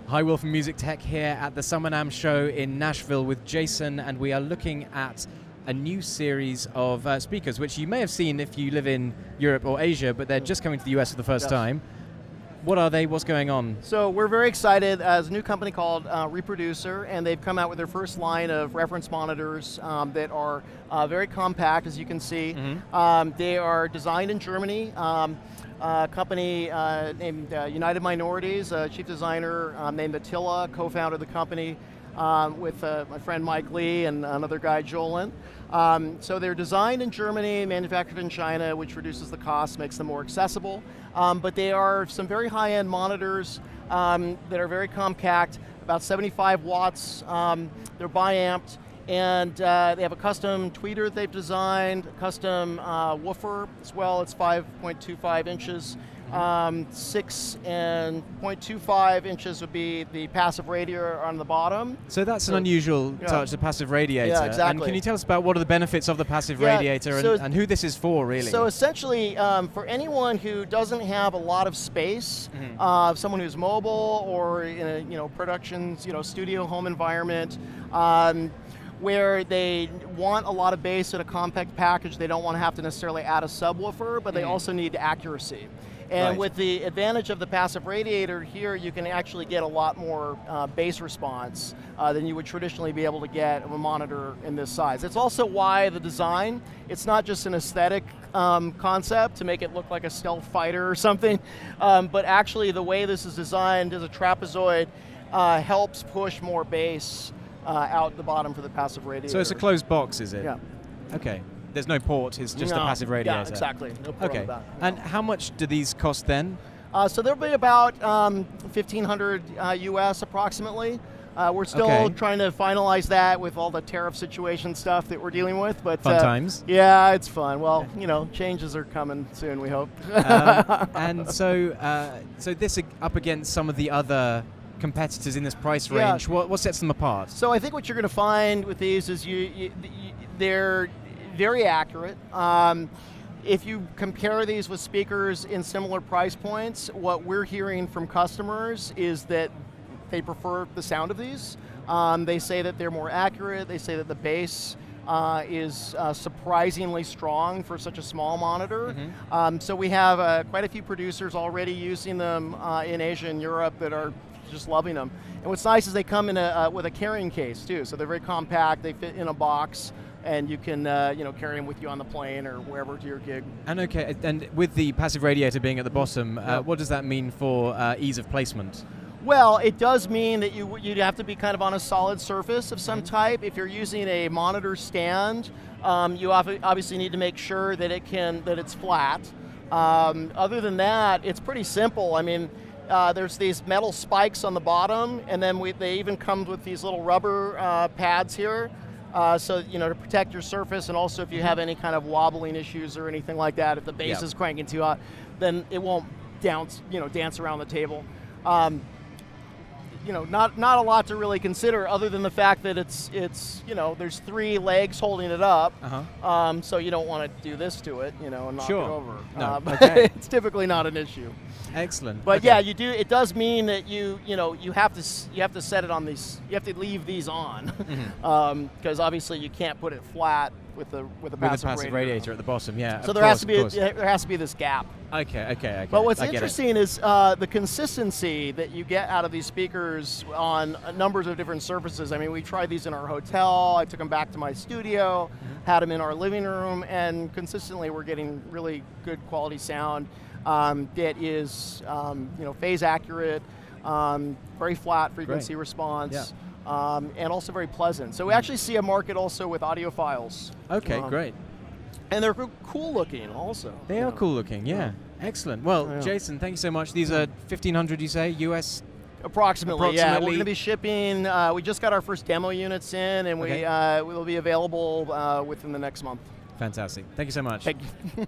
Hi, Will from Music Tech here at the Summer NAMM show in Nashville with Jason, and we are looking at a new series of speakers, which you may have seen if you live in Europe or Asia, but they're just coming to the US for the first time. What are they? What's going on? So we're very excited as a new company called ReProducer, and they've come out with their first line of reference monitors that are very compact, as you can see. They are designed in Germany. A company named United Minorities, a chief designer named Attila, co-founded the company with my friend Mike Lee and another guy, Jolin. So they're designed in Germany, manufactured in China, which reduces the cost, makes them more accessible. But they are some very high-end monitors that are very compact, about 75 watts. They're bi-amped. And they have a custom tweeter that they've designed, a custom woofer as well. It's 5.25 inches. 6.25 inches would be the passive radiator on the bottom. So that's an unusual touch, the passive radiator. Yeah, exactly. And can you tell us about what are the benefits of the passive radiator and who this is for, really? So essentially, for anyone who doesn't have a lot of space, someone who's mobile or in a production, studio home environment, where they want a lot of bass in a compact package, they don't want to have to necessarily add a subwoofer, but they also need accuracy. And with the advantage of the passive radiator here, you can actually get a lot more bass response than you would traditionally be able to get of a monitor in this size. It's also why the design, it's not just an aesthetic concept to make it look like a stealth fighter or something, but actually the way this is designed as a trapezoid helps push more bass out the bottom for the passive radiator. So it's a closed box, is it? Yeah. Okay. There's no port, it's just a passive radiator. Yeah, exactly. No port on the back. And how much do these cost then? So they'll be about $1,500 US approximately. We're still trying to finalize that with all the tariff situation stuff that we're dealing with. But fun times. Yeah, it's fun. Well, changes are coming soon, we hope. And so this up against some of the other competitors in this price range, what sets them apart? So I think what you're going to find with these is they're very accurate. If you compare these with speakers in similar price points, what we're hearing from customers is that they prefer the sound of these. They say that they're more accurate. They say that the bass is surprisingly strong for such a small monitor. So we have quite a few producers already using them in Asia and Europe that are just loving them. And what's nice is they come in with a carrying case too. So they're very compact. They fit in a box, and you can carry them with you on the plane or wherever to your gig. And and with the passive radiator being at the bottom, what does that mean for ease of placement? Well, it does mean that you'd have to be kind of on a solid surface of some type. If you're using a monitor stand, you obviously need to make sure that it's flat. Other than that, it's pretty simple. I mean, there's these metal spikes on the bottom, and then they even come with these little rubber pads here. So to protect your surface, and also if you have any kind of wobbling issues or anything like that, if the bass is cranking too hot, then it won't dance around the table. Not a lot to really consider other than the fact that it's there's 3 legs holding it up. So you don't want to do this to it, and knock it over. No. But it's typically not an issue. Excellent. But yeah, you do. It does mean that you have to set it on these. You have to leave these on, because obviously you can't put it flat with the passive radiator at the bottom. Yeah. So there has to be this gap. Okay. But what's interesting is the consistency that you get out of these speakers on numbers of different surfaces. I mean, we tried these in our hotel. I took them back to my studio, had them in our living room, and consistently we're getting really good quality sound. That is, phase accurate, very flat frequency response, and also very pleasant. So we actually see a market also with audiophiles. Okay, great. And they're cool looking also. They are cool looking, yeah. Excellent. Well, Jason, thank you so much. These are 1,500, you say, US? Approximately, yeah. We're going to be shipping. We just got our first demo units in, and we will be available within the next month. Fantastic. Thank you so much. Thank you.